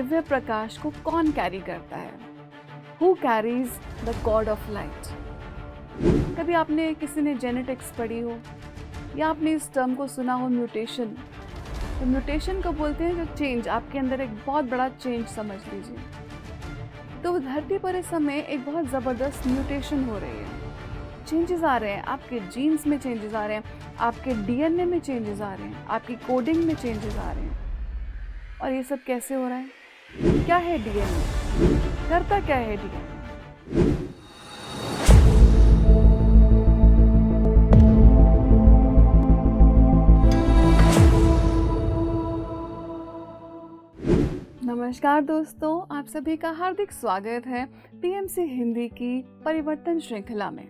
दिव्य प्रकाश को कौन कैरी करता है? Who carries the god of light? कभी आपने किसी ने जेनेटिक्स पढ़ी हो या आपने इस टर्म को सुना हो म्यूटेशन। तो म्यूटेशन को बोलते हैं जो चेंज, आपके अंदर एक बहुत बड़ा चेंज समझ लीजिए। तो धरती पर इस समय एक बहुत ज़बरदस्त म्यूटेशन हो रही है, चेंजेस आ रहे हैं, आपके जीन्स में चेंजेस आ रहे हैं, आपके डीएनए में चेंजेस आ रहे हैं, आपकी कोडिंग में चेंजेस आ रहे हैं। और ये सब कैसे हो रहा है? क्या है डीएनए? करता क्या है डीएनए? नमस्कार दोस्तों, आप सभी का हार्दिक स्वागत है टीएमसी हिंदी की परिवर्तन श्रृंखला में।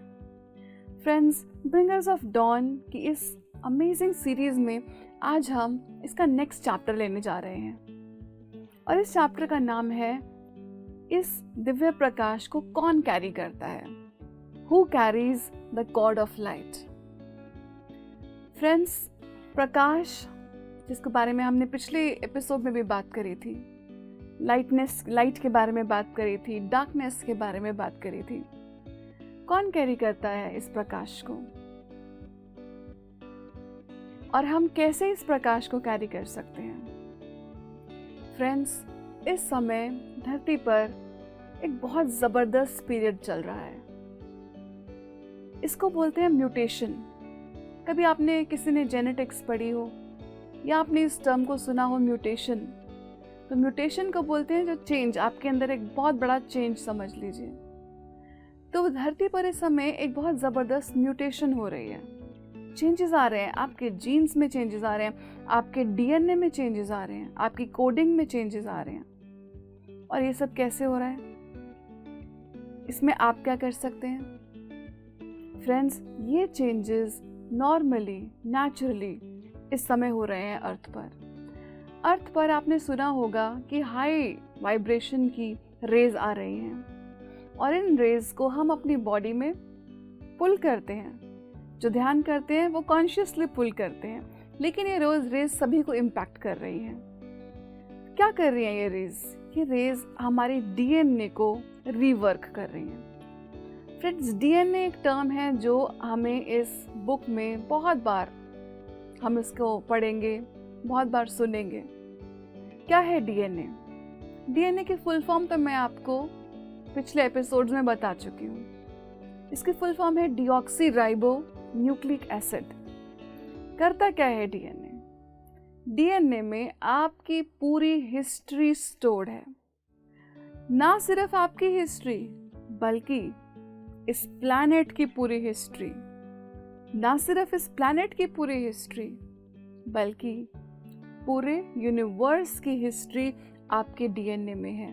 फ्रेंड्स, ब्रिंगर्स ऑफ डॉन की इस अमेजिंग सीरीज में आज हम इसका नेक्स्ट चैप्टर लेने जा रहे हैं और इस चैप्टर का नाम है इस दिव्य प्रकाश को कौन कैरी करता है? Who carries the god of light? Friends, प्रकाश जिसके बारे में हमने पिछले एपिसोड में भी बात करी थी, लाइट के बारे में बात करी थी, डार्कनेस के बारे में बात करी थी। कौन कैरी करता है इस प्रकाश को और हम कैसे इस प्रकाश को कैरी कर सकते हैं? फ्रेंड्स, इस समय धरती पर एक बहुत ज़बरदस्त पीरियड चल रहा है। इसको बोलते हैं म्यूटेशन। कभी आपने किसी ने जेनेटिक्स पढ़ी हो या आपने इस टर्म को सुना हो म्यूटेशन। तो म्यूटेशन को बोलते हैं जो चेंज, आपके अंदर एक बहुत बड़ा चेंज समझ लीजिए। तो धरती पर इस समय एक बहुत ज़बरदस्त म्यूटेशन हो रही है, चेंजेस आ रहे हैं, आपके जीन्स में चेंजेस आ रहे हैं, आपके डीएनए में चेंजेस आ रहे हैं, आपकी कोडिंग में चेंजेस आ रहे हैं। और ये सब कैसे हो रहा है? इसमें आप क्या कर सकते हैं? फ्रेंड्स, ये चेंजेस नॉर्मली, नेचुरली इस समय हो रहे हैं अर्थ पर आपने सुना होगा कि हाई वाइब्रेशन की रेज आ रही हैं और इन रेज को हम अपनी बॉडी में पुल करते हैं। जो ध्यान करते हैं वो कॉन्शियसली पुल करते हैं, लेकिन ये रेज सभी को इम्पैक्ट कर रही हैं। क्या कर रही हैं ये रेज? ये रेज हमारी डीएनए को रीवर्क कर रही हैं। फ्रेंड्स, डीएनए एक टर्म है जो हमें इस बुक में बहुत बार हम इसको पढ़ेंगे, बहुत बार सुनेंगे। क्या है डीएनए? डीएनए की फुल फॉर्म तो मैं आपको पिछले एपिसोड्स में बता चुकी हूँ। इसकी फुल फॉर्म है डीऑक्सी राइबो न्यूक्लिक एसिड। करता क्या है डीएनए? डीएनए में आपकी पूरी हिस्ट्री स्टोर्ड है। ना सिर्फ आपकी हिस्ट्री, बल्कि इस प्लैनेट की पूरी हिस्ट्री। ना सिर्फ इस प्लैनेट की पूरी हिस्ट्री, बल्कि पूरे यूनिवर्स की हिस्ट्री आपके डीएनए में है।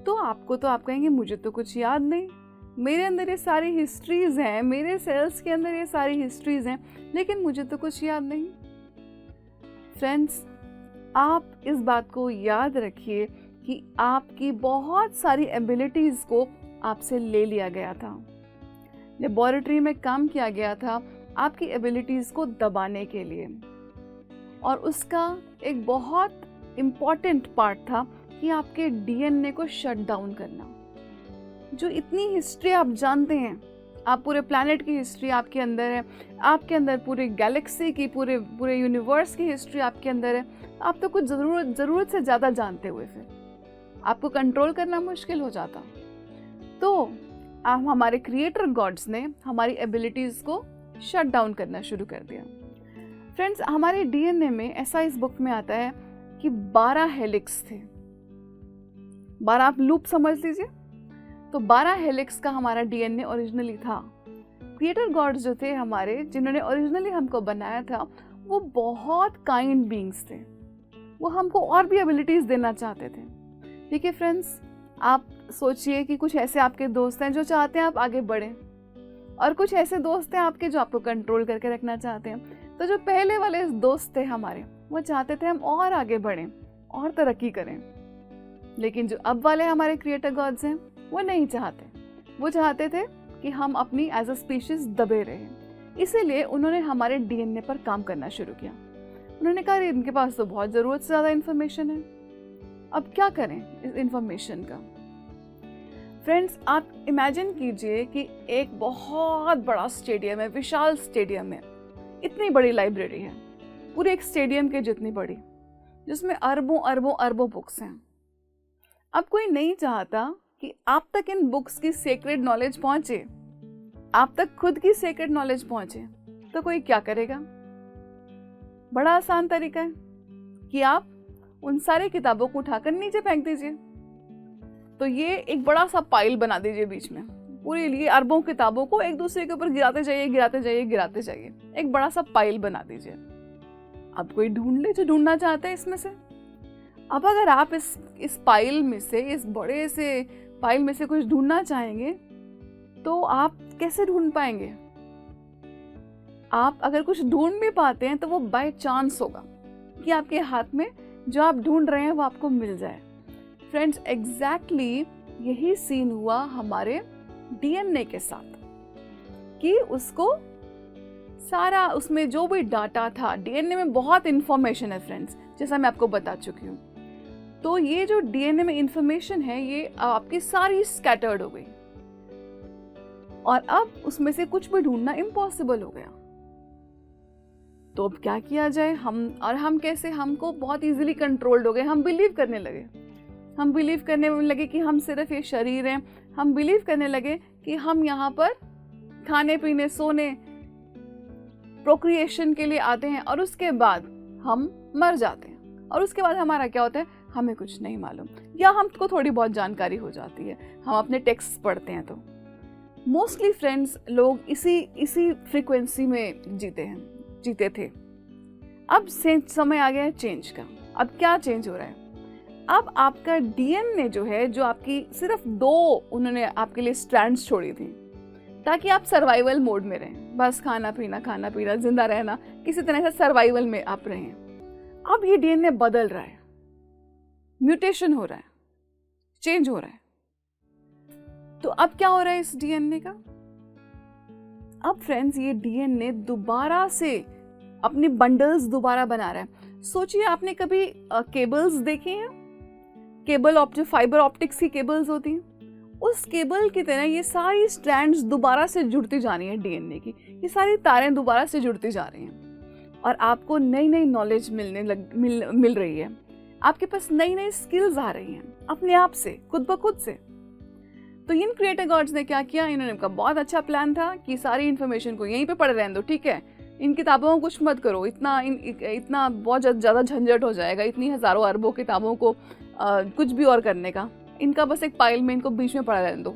तो आप कहेंगे मुझे तो कुछ याद नहीं, मेरे अंदर ये सारी हिस्ट्रीज हैं, मेरे सेल्स के अंदर ये सारी हिस्ट्रीज हैं, लेकिन मुझे तो कुछ याद नहीं। फ्रेंड्स, आप इस बात को याद रखिए कि आपकी बहुत सारी एबिलिटीज को आपसे ले लिया गया था, लेबोरेटरी में काम किया गया था आपकी एबिलिटीज को दबाने के लिए। और उसका एक बहुत इम्पॉर्टेंट पार्ट था कि आपके डीएनए को शट डाउन करना। जो इतनी हिस्ट्री आप जानते हैं, आप पूरे प्लैनेट की हिस्ट्री आपके अंदर है, आपके अंदर पूरी गैलेक्सी की, पूरे यूनिवर्स की हिस्ट्री आपके अंदर है। आप तो कुछ ज़रूरत से ज़्यादा जानते हुए फिर आपको कंट्रोल करना मुश्किल हो जाता। तो हमारे क्रिएटर गॉड्स ने हमारी एबिलिटीज़ को शट डाउन करना शुरू कर दिया। फ्रेंड्स, हमारे डीएनए में ऐसा इस बुक में आता है कि 12 हेलिक्स थे। 12 आप लूप समझ लीजिए। तो 12 हेलिक्स का हमारा डीएनए ओरिजिनली था। क्रिएटर गॉड्स जो थे हमारे, जिन्होंने ओरिजिनली हमको बनाया था, वो बहुत काइंड बीइंग्स थे। वो हमको और भी एबिलिटीज़ देना चाहते थे। ठीक है फ्रेंड्स, आप सोचिए कि कुछ ऐसे आपके दोस्त हैं जो चाहते हैं आप आगे बढ़ें, और कुछ ऐसे दोस्त हैं आपके जो आपको कंट्रोल करके रखना चाहते हैं। तो जो पहले वाले दोस्त थे हमारे, वो चाहते थे हम और आगे बढ़ें और तरक्की करें, लेकिन जो अब वाले हमारे क्रिएटर गॉड्स हैं वो नहीं चाहते। वो चाहते थे कि हम अपनी एज अ स्पीशीज दबे रहें। इसीलिए उन्होंने हमारे डीएनए पर काम करना शुरू किया। उन्होंने कहा इनके पास तो बहुत ज़रूरत से ज़्यादा इन्फॉर्मेशन है, अब क्या करें इस इंफॉर्मेशन का? फ्रेंड्स, आप इमेजिन कीजिए कि एक बहुत बड़ा स्टेडियम है, विशाल स्टेडियम है, इतनी बड़ी लाइब्रेरी है, पूरे एक स्टेडियम के जितनी बड़ी, जिसमें अरबों अरबों अरबों बुक्स हैं। अब कोई नहीं चाहता कि आप तक इन बुक्स की सीक्रेट नॉलेज पहुंचे, आप तक खुद की सीक्रेट नॉलेज पहुंचे, तो कोई क्या करेगा? बड़ा आसान तरीका है कि आप उन सारी किताबों को उठाकर नीचे फेंक दीजिए। तो ये एक बड़ा सा पाइल बना दीजिए बीच में, पूरे लिए अरबों किताबों को एक दूसरे के ऊपर गिराते जाइए, गिराते जाइए, गिराते जाइए, एक बड़ा सा पाइल बना दीजिए। अब कोई ढूंढ ले जो ढूंढना चाहते हैं इसमें से। अब अगर आप इस पाइल में से, इस बड़े से पाइल में से कुछ ढूंढना चाहेंगे तो आप कैसे ढूंढ पाएंगे? आप अगर कुछ ढूंढ भी पाते हैं तो वो बाय चांस होगा कि आपके हाथ में जो आप ढूंढ रहे हैं वो आपको मिल जाए। फ्रेंड्स, एग्जैक्टली यही सीन हुआ हमारे डीएनए के साथ कि उसको सारा, उसमें जो भी डाटा था, डीएनए में बहुत इंफॉर्मेशन है फ्रेंड्स, जैसा मैं आपको बता चुकी हूँ। तो ये जो डीएनए में इंफॉर्मेशन है ये आपकी सारी स्कैटर्ड हो गई और अब उसमें से कुछ भी ढूंढना इम्पॉसिबल हो गया। तो अब क्या किया जाए? हम कैसे, हमको बहुत इजीली कंट्रोल्ड हो गए। हम बिलीव करने लगे कि हम सिर्फ ये शरीर हैं। हम बिलीव करने लगे कि हम यहाँ पर खाने पीने, सोने, प्रोक्रिएशन के लिए आते हैं और उसके बाद हम मर जाते हैं। और उसके बाद हमारा क्या होता है हमें कुछ नहीं मालूम, या हमको थोड़ी बहुत जानकारी हो जाती है, हम अपने टेक्स्ट पढ़ते हैं। तो मोस्टली फ्रेंड्स लोग इसी फ्रीक्वेंसी में जीते थे। अब समय आ गया है चेंज का। अब क्या चेंज हो रहा है? अब आपका डीएनए जो है, जो आपकी सिर्फ 2 उन्होंने आपके लिए स्ट्रैंड्स छोड़ी थी ताकि आप सर्वाइवल मोड में रहें, बस खाना पीना, जिंदा रहना, किसी तरह से सर्वाइवल में आप रहें। अब ये डीएनए बदल रहा है, म्यूटेशन हो रहा है, चेंज हो रहा है। तो अब क्या हो रहा है इस डीएनए का? अब फ्रेंड्स ये डीएनए दोबारा से अपनी बंडल्स दोबारा बना रहा है। सोचिए, आपने कभी केबल्स देखी हैं? केबल जो फाइबर ऑप्टिक्स की केबल्स होती हैं, उस केबल की तरह ये सारी स्ट्रैंड्स दोबारा से जुड़ती जा रही हैं डीएनए की। ये सारी तारें दोबारा से जुड़ती जा रही हैं और आपको नई नई नॉलेज मिल रही है। आपके पास नई नई स्किल्स आ रही हैं अपने आप से, खुद ब खुद से। तो इन क्रिएटर गॉड्स ने क्या किया? इन्होंने का बहुत अच्छा प्लान था कि सारी इन्फॉर्मेशन को यहीं पे पढ़ रहने दो, ठीक है, इन किताबों को कुछ मत करो, इतना बहुत ज़्यादा झंझट हो जाएगा, इतनी हज़ारों अरबों किताबों को कुछ भी और करने का, इनका बस एक पाइल में इनको बीच में पढ़ा रहने दो।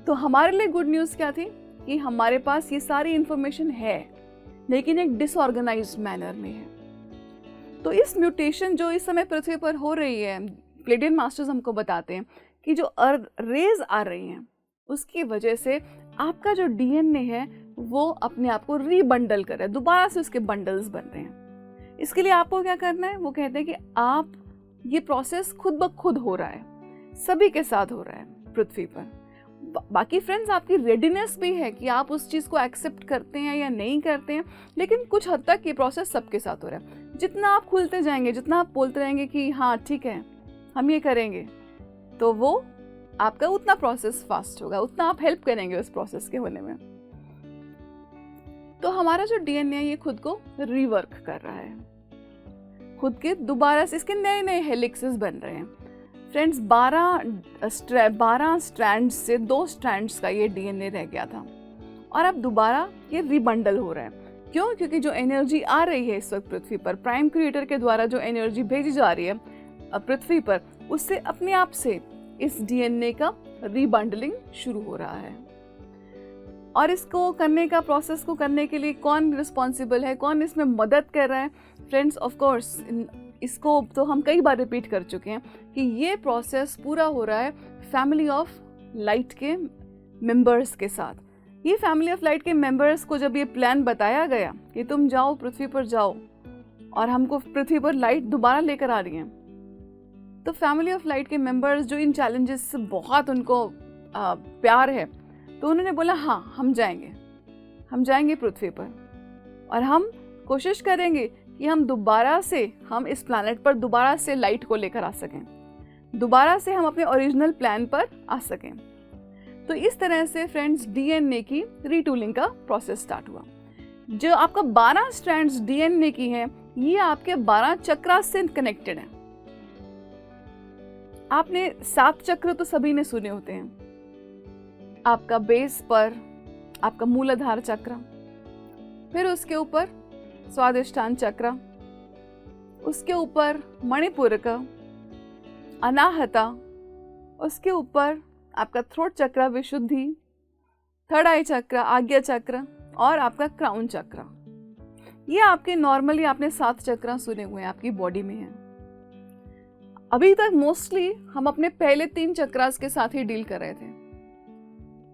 तो हमारे लिए गुड न्यूज़ क्या थी कि हमारे पास ये सारी इन्फॉर्मेशन है, लेकिन एक डिसऑर्गेनाइज्ड मैनर में है। तो इस म्यूटेशन जो इस समय पृथ्वी पर हो रही है, प्लेडियन मास्टर्स हमको बताते हैं कि जो रेज आ रही हैं उसकी वजह से आपका जो डीएनए है वो अपने आप को रीबंडल कर रहा है, दोबारा से उसके बंडल्स बन रहे हैं। इसके लिए आपको क्या करना है? वो कहते हैं कि आप ये प्रोसेस खुद ब खुद हो रहा है, सभी के साथ हो रहा है पृथ्वी पर। बाकी फ्रेंड्स, आपकी रेडीनेस भी है कि आप उस चीज़ को एक्सेप्ट करते हैं या नहीं करते हैं, लेकिन कुछ हद तक ये प्रोसेस सबके साथ हो रहा है। जितना आप खुलते जाएंगे, जितना आप बोलते रहेंगे कि हाँ ठीक है हम ये करेंगे, तो वो आपका उतना प्रोसेस फास्ट होगा, उतना आप हेल्प करेंगे उस प्रोसेस के होने में। तो हमारा जो डीएनए ये खुद को रीवर्क कर रहा है, खुद के दोबारा से इसके नए नए हेलिक्सेस बन रहे हैं। फ्रेंड्स, 12 स्ट्रैंड्स से 2 स्ट्रैंड्स का ये डीएनए रह गया था और अब दोबारा ये रीबंडल हो रहा है। क्यों? क्योंकि जो एनर्जी आ रही है इस वक्त पृथ्वी पर, प्राइम क्रिएटर के द्वारा जो एनर्जी भेजी जा रही है पृथ्वी पर, उससे अपने आप से इस डीएनए का रीबंडलिंग शुरू हो रहा है। और इसको करने का, प्रोसेस को करने के लिए कौन रिस्पॉन्सिबल है, कौन इसमें मदद कर रहा है? फ्रेंड्स, ऑफ कोर्स इसको तो हम कई बार रिपीट कर चुके हैं कि ये प्रोसेस पूरा हो रहा है फैमिली ऑफ लाइट के मेंबर्स के साथ। ये फैमिली ऑफ लाइट के मेंबर्स को जब ये प्लान बताया गया कि तुम जाओ पृथ्वी पर जाओ और हमको पृथ्वी पर लाइट दोबारा लेकर आ रही है, तो फैमिली ऑफ लाइट के मेंबर्स जो इन चैलेंजेस से बहुत उनको प्यार है, तो उन्होंने बोला हाँ हम जाएंगे पृथ्वी पर और हम कोशिश करेंगे कि हम इस प्लैनेट पर दोबारा से लाइट को लेकर आ सकें, दोबारा से हम अपने ओरिजिनल प्लान पर आ सकें। तो इस तरह से फ्रेंड्स डीएनए की रीटूलिंग का प्रोसेस स्टार्ट हुआ। जो आपका 12 स्ट्रैंड्स डीएनए की है, ये आपके 12 चक्र से कनेक्टेड है। आपने 7 चक्र तो सभी ने सुने होते हैं। आपका बेस पर आपका मूलाधार चक्र, फिर उसके ऊपर स्वादिष्टान चक्र, उसके ऊपर मणिपुर का, अनाहता, उसके ऊपर आपका थ्रोट चक्र विशुद्धि, थर्ड आई चक्र आज्ञा चक्र और आपका क्राउन चक्र। ये आपके नॉर्मली आपने 7 चक्र सुने हुए हैं, आपकी बॉडी में है। अभी तक मोस्टली हम अपने पहले 3 चक्रास के साथ ही डील कर रहे थे।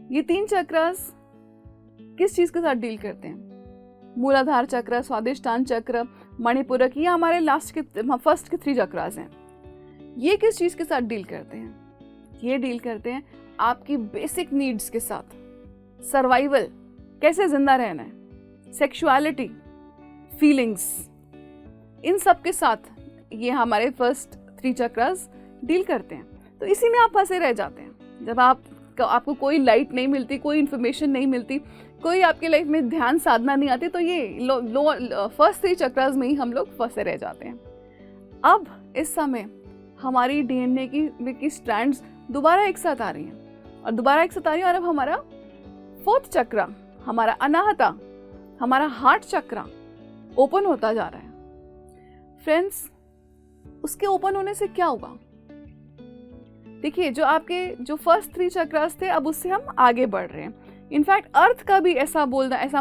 ये 3 चक्रास किस चीज के साथ डील करते हैं? मूलाधार चक्र, स्वादिष्टान चक्र, मणिपुरक, ये हमारे फर्स्ट के 3 चक्रास हैं। ये किस चीज के साथ डील करते हैं? ये डील करते हैं आपकी बेसिक नीड्स के साथ। सर्वाइवल, कैसे जिंदा रहना है, सेक्सुअलिटी, फीलिंग्स, इन सब के साथ ये हमारे फर्स्ट 3 चक्रास डील करते हैं। तो इसी में आप फंसे रह जाते हैं। जब आपको कोई लाइट नहीं मिलती, कोई इन्फॉर्मेशन नहीं मिलती, कोई आपके लाइफ में ध्यान साधना नहीं आती, तो ये फर्स्ट 3 चक्रास में ही हम लोग फंसे रह जाते हैं। अब इस समय हमारी डीएनए की स्ट्रैंड्स दोबारा एक साथ आ रही हैं और और अब हमारा 4th चक्र, हमारा अनाहता, हमारा हार्ट चक्र ओपन होता जा रहा है। फ्रेंड्स, उसके ओपन होने से क्या होगा? देखिए, जो आपके जो फर्स्ट 3 चक्रास थे, अब उससे हम आगे बढ़ रहे हैं। इनफैक्ट अर्थ का भी ऐसा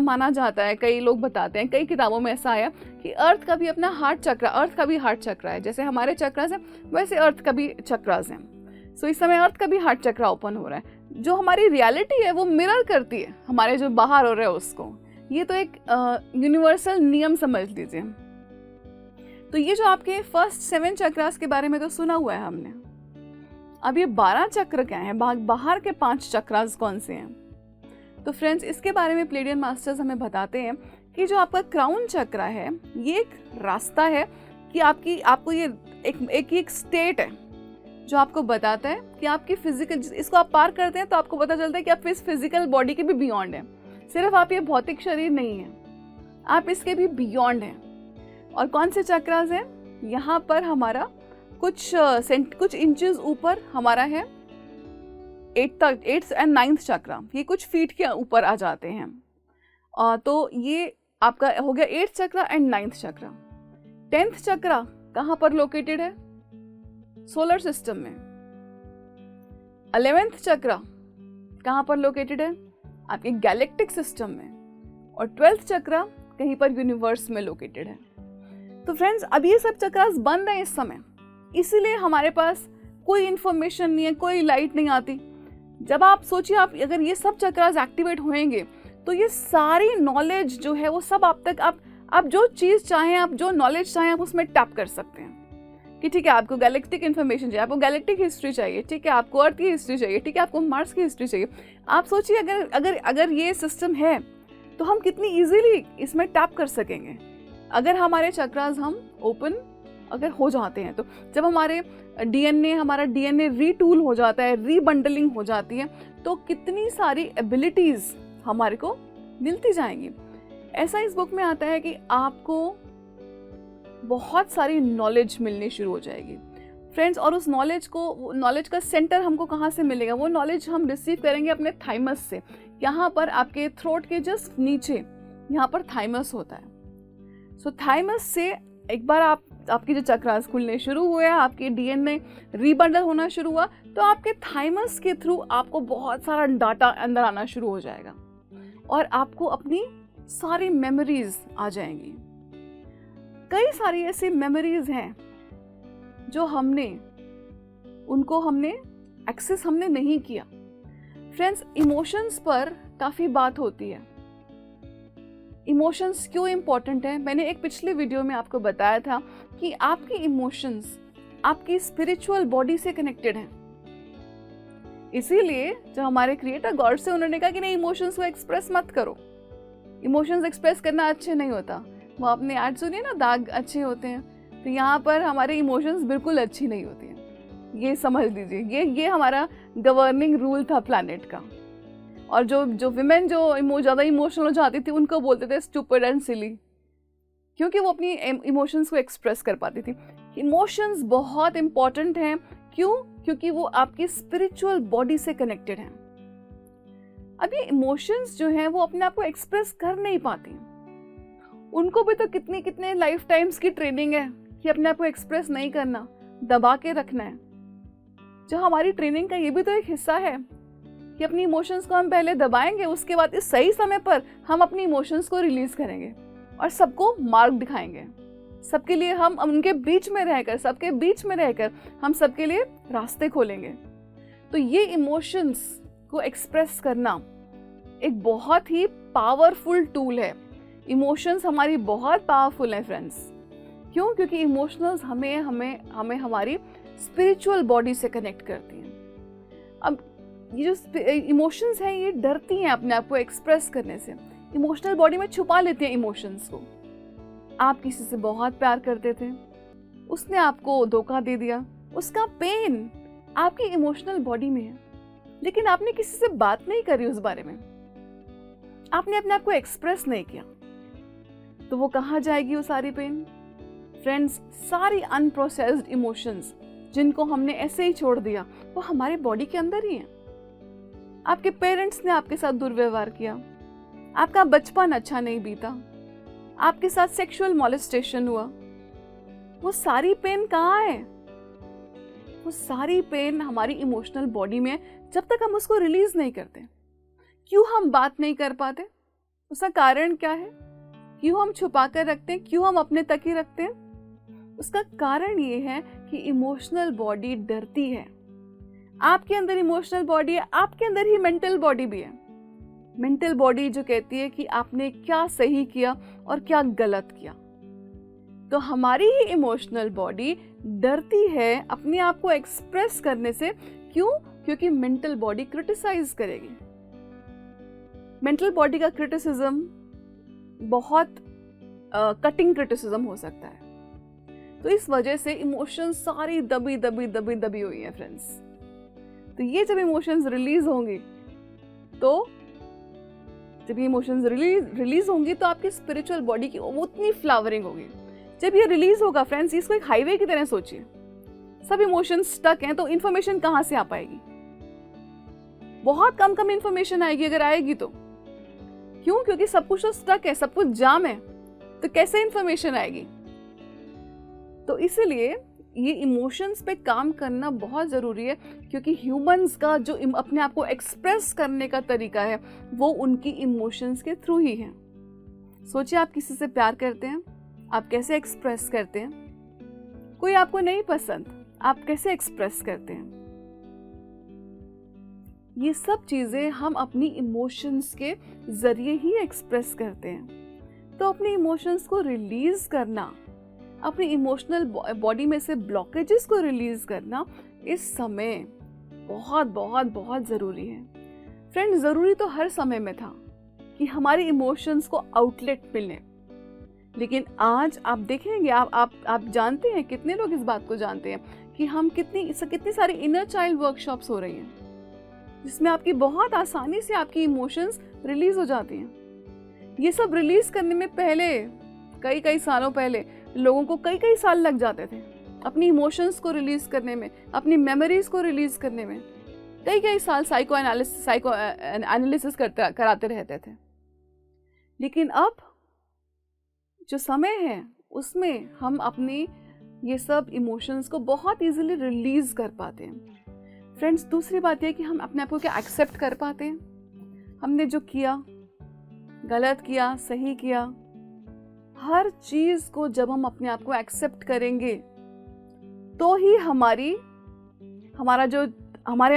माना जाता है, कई लोग बताते हैं, कई किताबों में ऐसा आया कि अर्थ का भी अपना हार्ट चक्र है। जैसे हमारे चक्रास हैं, वैसे अर्थ का भी चक्रास हैं। सो इस समय अर्थ का भी हार्ट चक्र ओपन हो रहा है। जो हमारी रियलिटी है वो मिरर करती है हमारे जो बाहर हो रहे हैं उसको। ये तो एक यूनिवर्सल नियम समझ लीजिए। तो ये जो आपके फर्स्ट 7 चक्रास के बारे में तो सुना हुआ है हमने। अब ये 12 चक्र क्या हैं? बाहर के 5 चक्रास कौन से हैं? तो फ्रेंड्स, इसके बारे में प्लेडियन मास्टर्स हमें बताते हैं कि जो आपका क्राउन चक्र है, ये एक रास्ता है कि आपको ये एक स्टेट है जो आपको बताता है कि आपकी फिजिकल, इसको आप पार करते हैं तो आपको पता चलता है कि आप इस फिजिकल बॉडी के भी बियॉन्ड हैं। सिर्फ आप ये भौतिक शरीर नहीं है, आप इसके भी बियॉन्ड हैं। और कौन से चक्रास हैं? यहाँ पर हमारा कुछ इंचेस ऊपर हमारा है 8th and 9th चक्र, ये कुछ फीट के ऊपर आ जाते हैं। तो ये आपका हो गया 8th चक्र एंड 9th चक्र। 10th चक्र कहाँ पर लोकेटेड है? सोलर सिस्टम में। 11th चक्र कहाँ पर लोकेटेड है? आपके गैलेक्टिक सिस्टम में। और 12th चक्र कहीं पर यूनिवर्स में लोकेटेड है। तो फ्रेंड्स, अब ये सब चक्रास बंद है इस समय, इसीलिए हमारे पास कोई इंफॉर्मेशन नहीं है, कोई लाइट नहीं आती। जब आप सोचिए, आप अगर ये सब चक्रास एक्टिवेट होंगे तो ये सारी नॉलेज जो है वो सब आप तक, आप जो चीज़ चाहें, आप जो नॉलेज चाहें, आप उसमें टैप कर सकते हैं। कि ठीक है, आपको गैलेक्टिक इन्फॉर्मेशन चाहिए, आपको गैलेक्टिक हिस्ट्री चाहिए, ठीक है, आपको अर्थ की हिस्ट्री चाहिए, ठीक है, आपको मार्स की हिस्ट्री चाहिए। आप सोचिए, अगर ये सिस्टम है तो हम कितनी ईजिली इसमें टैप कर सकेंगे अगर हमारे चक्रास हम ओपन अगर हो जाते हैं। तो जब हमारा डीएनए रीटूल हो जाता है, रीबंडलिंग हो जाती है, तो कितनी सारी एबिलिटीज हमारे को मिलती जाएंगी। ऐसा इस बुक में आता है कि आपको बहुत सारी नॉलेज मिलनी शुरू हो जाएगी फ्रेंड्स। और उस नॉलेज का सेंटर हमको कहाँ से मिलेगा? वो नॉलेज हम रिसीव करेंगे अपने थाइमस से। यहाँ पर आपके थ्रोट के जस्ट नीचे यहाँ पर थाइमस होता है। सो थाइमस से एक बार आपकी जो चक्रास खुलने शुरू हुए, आपके डीएनए रीबंडल होना शुरू हुआ, तो आपके थाइमस के थ्रू आपको बहुत सारा डाटा अंदर आना शुरू हो जाएगा और आपको अपनी सारी मेमोरीज आ जाएंगी। कई सारी ऐसी मेमोरीज हैं जो हमने एक्सेस नहीं किया। फ्रेंड्स, इमोशंस पर काफ़ी बात होती है। इमोशंस क्यों इम्पोर्टेंट है? मैंने एक पिछले वीडियो में आपको बताया था कि आपकी इमोशंस आपकी स्पिरिचुअल बॉडी से कनेक्टेड हैं। इसीलिए जो हमारे क्रिएटर गॉड से उन्होंने कहा कि नहीं, इमोशंस को एक्सप्रेस मत करो, इमोशंस एक्सप्रेस करना अच्छे नहीं होता। वो आपने आज सुनिए ना, दाग अच्छे होते हैं, तो यहाँ पर हमारे इमोशंस बिल्कुल अच्छी नहीं होती हैं। ये समझ लीजिए, ये हमारा गवर्निंग रूल था प्लैनेट का। और जो विमेन जो ज़्यादा इमोशनल हो जाती थी उनको बोलते थे स्टूपिड एंड सिली, क्योंकि वो अपनी इमोशंस को एक्सप्रेस कर पाती थी। इमोशंस बहुत इंपॉर्टेंट हैं, क्यों? क्योंकि वो आपकी स्पिरिचुअल बॉडी से कनेक्टेड हैं। अब ये इमोशंस जो हैं वो अपने आप को एक्सप्रेस कर नहीं पाती, उनको भी तो कितने लाइफ टाइम्स की ट्रेनिंग है कि अपने आप को एक्सप्रेस नहीं करना, दबा के रखना है। जो हमारी ट्रेनिंग का ये भी तो एक हिस्सा है कि अपनी इमोशंस को हम पहले दबाएंगे, उसके बाद इस सही समय पर हम अपनी इमोशंस को रिलीज करेंगे और सबको मार्ग दिखाएंगे। सबके लिए हम उनके बीच में रहकर, सबके बीच में रहकर हम सबके लिए रास्ते खोलेंगे। तो ये इमोशंस को एक्सप्रेस करना एक बहुत ही पावरफुल टूल है। इमोशंस हमारी बहुत पावरफुल हैं फ्रेंड्स। क्यों? क्योंकि इमोशनल्स हमें हमारी स्पिरिचुअल बॉडी से कनेक्ट करती हैं। अब ये जो इमोशंस हैं ये डरती हैं अपने आप को एक्सप्रेस करने से, इमोशनल बॉडी में छुपा लेते हैं इमोशंस को। आप किसी से बहुत प्यार करते थे, उसने आपको धोखा दे दिया, उसका पेन आपकी इमोशनल बॉडी में है, लेकिन आपने किसी से बात नहीं करी उस बारे में, आपने अपने आप को एक्सप्रेस नहीं किया, तो वो कहाँ जाएगी वो सारी पेन? फ्रेंड्स, सारी अनप्रोसेस्ड इमोशंस जिनको हमने ऐसे ही छोड़ दिया वो हमारे बॉडी के अंदर ही हैं। आपके पेरेंट्स ने आपके साथ दुर्व्यवहार किया, आपका बचपन अच्छा नहीं बीता, आपके साथ सेक्सुअल मॉलेस्टेशन हुआ, वो सारी पेन कहाँ है? वो सारी पेन हमारी इमोशनल बॉडी में है। जब तक हम उसको रिलीज नहीं करते, क्यों हम बात नहीं कर पाते? उसका कारण क्या है? क्यों हम छुपा कर रखते हैं? क्यों हम अपने तक ही रखते हैं? उसका कारण ये है कि इमोशनल बॉडी डरती है। आपके अंदर इमोशनल बॉडी है, आपके अंदर ही मेंटल बॉडी भी है। मेंटल बॉडी जो कहती है कि आपने क्या सही किया और क्या गलत किया। तो हमारी ही इमोशनल बॉडी डरती है अपने आप को एक्सप्रेस करने से। क्यों? क्योंकि मेंटल बॉडी क्रिटिसाइज करेगी। मेंटल बॉडी का क्रिटिसिज्म बहुत कटिंग क्रिटिसिज्म हो सकता है। तो इस वजह से इमोशंस सारी दबी हुई है फ्रेंड्स। तो ये जब इमोशंस रिलीज होंगी, तो जब ये इमोशंस रिलीज होंगी तो आपकी स्पिरिचुअल बॉडी की उतनी फ्लावरिंग होगी। जब ये रिलीज होगा फ्रेंड्स, इसको एक हाईवे की तरह सोचिए। सब इमोशंस स्टक हैं तो इन्फॉर्मेशन कहाँ से आ पाएगी? बहुत कम इन्फॉर्मेशन आएगी, अगर आएगी तो। क्यों? क्योंकि सब कुछ तो स्टक है, सब कुछ जाम है, तो कैसे इन्फॉर्मेशन आएगी? तो इसीलिए ये इमोशंस पे काम करना बहुत ज़रूरी है, क्योंकि ह्यूमंस का जो अपने आप को एक्सप्रेस करने का तरीका है वो उनकी इमोशंस के थ्रू ही है। सोचिए, आप किसी से प्यार करते हैं, आप कैसे एक्सप्रेस करते हैं? कोई आपको नहीं पसंद, आप कैसे एक्सप्रेस करते हैं? ये सब चीज़ें हम अपनी इमोशंस के ज़रिए ही एक्सप्रेस करते हैं। तो अपने इमोशंस को रिलीज़ करना, अपनी इमोशनल बॉडी में से ब्लॉकेजेस को रिलीज करना इस समय बहुत बहुत बहुत ज़रूरी है। फ्रेंड्स, ज़रूरी तो हर समय में था कि हमारी इमोशंस को आउटलेट मिले, लेकिन आज आप देखेंगे, आप जानते हैं, कितने लोग इस बात को जानते हैं कि हम कितनी सारी इनर चाइल्ड वर्कशॉप्स हो रही हैं जिसमें आपकी बहुत आसानी से आपकी इमोशंस रिलीज हो जाती हैं। ये सब रिलीज करने में पहले कई सालों पहले लोगों को कई साल लग जाते थे अपनी इमोशंस को रिलीज करने में, अपनी मेमोरीज को रिलीज करने में। कई साल साइको एनालिसिस कराते रहते थे। लेकिन अब जो समय है उसमें हम अपनी ये सब इमोशंस को बहुत इजीली रिलीज कर पाते हैं। फ्रेंड्स, दूसरी बात यह कि हम अपने आप को क्या एक्सेप्ट कर पाते हैं? हमने जो किया, गलत किया, सही किया, हर चीज को जब हम अपने आप को एक्सेप्ट करेंगे तो ही हमारे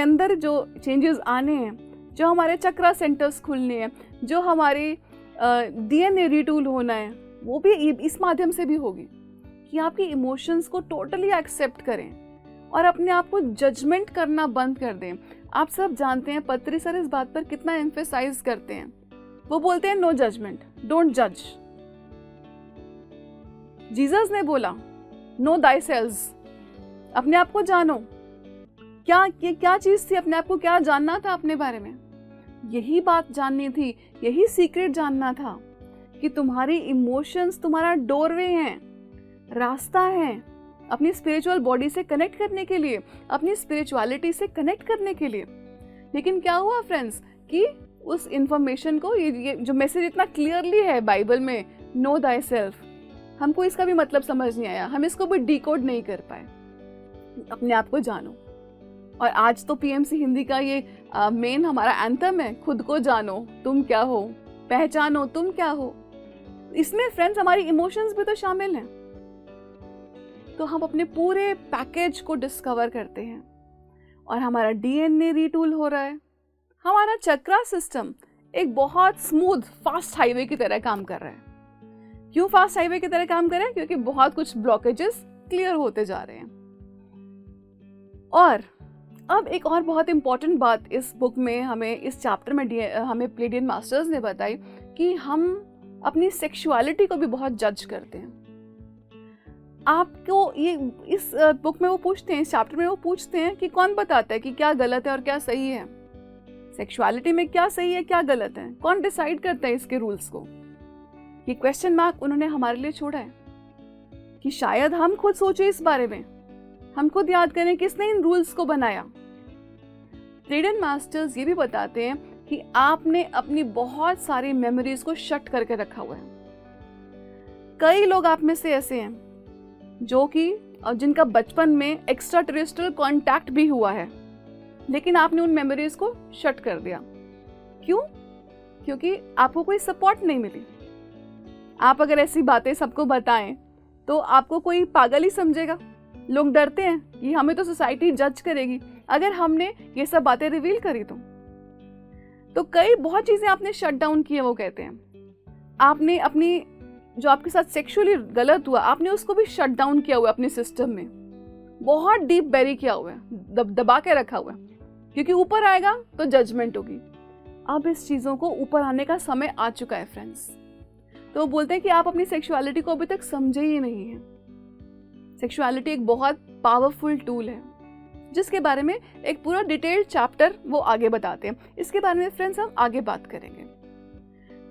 अंदर जो चेंजेस आने हैं, जो हमारे चक्रा सेंटर्स खुलने हैं, जो हमारी डीएनए रीटूल होना है, वो भी इस माध्यम से भी होगी कि आपकी इमोशंस को टोटली एक्सेप्ट करें और अपने आप को जजमेंट करना बंद कर दें। आप सब जानते हैं, पत्री सर इस बात पर कितना एम्फेसाइज करते हैं। वो बोलते हैं नो जजमेंट, डोंट जज। जीसस ने बोला नो दाई सेल्स, अपने आप को जानो, क्या चीज़ थी, अपने आप को क्या जानना था अपने बारे में, यही बात जाननी थी, यही सीक्रेट जानना था कि तुम्हारी इमोशंस तुम्हारा डोरवे हैं, रास्ता है अपनी स्पिरिचुअल बॉडी से कनेक्ट करने के लिए, अपनी स्पिरिचुअलिटी से कनेक्ट करने के लिए। लेकिन क्या हुआ फ्रेंड्स कि उस इंफॉर्मेशन को, ये जो मैसेज इतना क्लियरली है बाइबल में, नो दाई सेल्फ, हमको इसका भी मतलब समझ नहीं आया, हम इसको भी डिकोड नहीं कर पाए। अपने आप को जानो। और आज तो पीएमसी हिंदी का ये मेन हमारा एंथम है, खुद को जानो तुम क्या हो, पहचानो तुम क्या हो। इसमें फ्रेंड्स हमारी इमोशंस भी तो शामिल हैं। तो हम अपने पूरे पैकेज को डिस्कवर करते हैं और हमारा डीएनए रीटूल हो रहा है। हमारा चक्रा सिस्टम एक बहुत स्मूथ फास्ट हाईवे की तरह काम कर रहा है। क्यों फास्ट हाईवे की तरह काम कर रहा है? क्योंकि बहुत कुछ ब्लॉकेजेस क्लियर होते जा रहे हैं। और अब एक और बहुत इंपॉर्टेंट बात इस बुक में हमें, इस चैप्टर में हमें प्लेडियन मास्टर्स ने बताई कि हम अपनी सेक्सुअलिटी को भी बहुत जज करते हैं। आपको ये इस बुक में वो पूछते हैं, इस चैप्टर में वो पूछते हैं कि कौन बताता है कि क्या गलत है और क्या सही है, सेक्सुअलिटी में क्या सही है क्या गलत है, कौन डिसाइड करता है इसके रूल्स को। ये क्वेश्चन मार्क उन्होंने हमारे लिए छोड़ा है कि शायद हम खुद सोचे इस बारे में, हम खुद याद करें किसने इन रूल्स को बनाया। प्लेडियन मास्टर्स ये भी बताते हैं कि आपने अपनी बहुत सारी मेमोरीज को शट करके रखा हुआ है। कई लोग आप में से ऐसे हैं जो कि जिनका बचपन में एक्स्ट्रा टेरेस्ट्रियल कॉन्टैक्ट भी हुआ है, लेकिन आपने उन मेमोरीज को शट कर दिया। क्यों? क्योंकि आपको कोई सपोर्ट नहीं मिली। आप अगर ऐसी बातें सबको बताएं तो आपको कोई पागल ही समझेगा। लोग डरते हैं कि हमें तो सोसाइटी जज करेगी अगर हमने ये सब बातें रिवील करी तो कई बहुत चीजें आपने शट डाउन की है। वो कहते हैं आपने अपनी जो आपके साथ सेक्सुअली गलत हुआ, आपने उसको भी शट डाउन किया हुआ है अपने सिस्टम में, बहुत डीप बैरी किया हुआ है, दबा के रखा हुआ है, क्योंकि ऊपर आएगा तो जजमेंट होगी। अब इस चीजों को ऊपर आने का समय आ चुका है फ्रेंड्स। तो वो बोलते हैं कि आप अपनी सेक्सुअलिटी को अभी तक समझे ही नहीं है। सेक्सुअलिटी एक बहुत पावरफुल टूल है जिसके बारे में एक पूरा डिटेल्ड चैप्टर वो आगे बताते हैं। इसके बारे में फ्रेंड्स हम आगे बात करेंगे।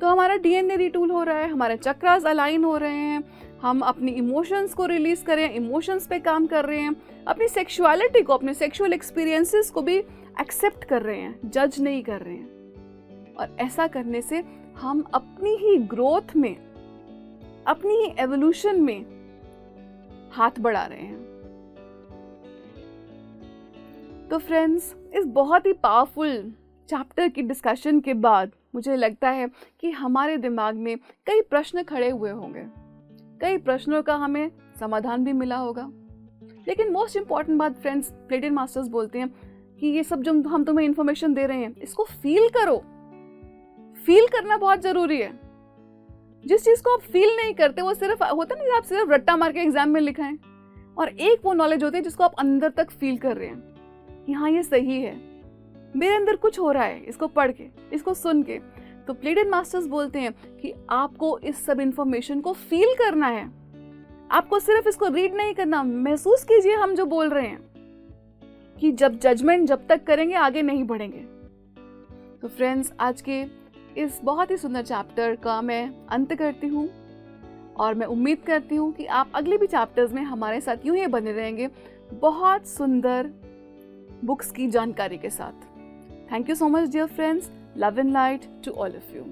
तो हमारा डीएनए रीटूल हो रहा है, हमारे चक्रास अलाइन हो रहे हैं, हम अपनी इमोशंस को रिलीज कर रहे हैं, इमोशंस पे काम कर रहे हैं, अपनी सेक्सुअलिटी को, अपने सेक्सुअल एक्सपीरियंसेस को भी एक्सेप्ट कर रहे हैं, जज नहीं कर रहे हैं। और ऐसा करने से हम अपनी ही ग्रोथ में, अपनी ही एवोल्यूशन में हाथ बढ़ा रहे हैं। तो फ्रेंड्स, इस बहुत ही पावरफुल चैप्टर की डिस्कशन के बाद मुझे लगता है कि हमारे दिमाग में कई प्रश्न खड़े हुए होंगे, कई प्रश्नों का हमें समाधान भी मिला होगा। लेकिन मोस्ट इंपॉर्टेंट बात फ्रेंड्स, प्लेडियन मास्टर्स बोलते हैं कि ये सब जो हम तुम्हें इंफॉर्मेशन दे रहे हैं इसको फील करो। फील करना बहुत जरूरी है। जिस चीज को आप फील नहीं करते वो सिर्फ होता नहीं, आप सिर्फ रट्टा मार के एग्जाम में लिखाएं, और एक वो नॉलेज होती है जिसको आप अंदर तक फील कर रहे हैं कि हाँ ये सही है, मेरे अंदर कुछ हो रहा है इसको पढ़ के, इसको सुन के। तो प्लेडियन मास्टर्स बोलते हैं कि आपको इस सब इंफॉर्मेशन को फील करना है, आपको सिर्फ इसको रीड नहीं करना, महसूस कीजिए हम जो बोल रहे हैं, कि जब जजमेंट जब तक करेंगे आगे नहीं बढ़ेंगे। तो फ्रेंड्स, आज के इस बहुत ही सुंदर चैप्टर का मैं अंत करती हूँ और मैं उम्मीद करती हूँ कि आप अगले भी चैप्टर्स में हमारे साथ यूं ही बने रहेंगे बहुत सुंदर बुक्स की जानकारी के साथ। Thank you so much, dear friends. Love and light to all of you.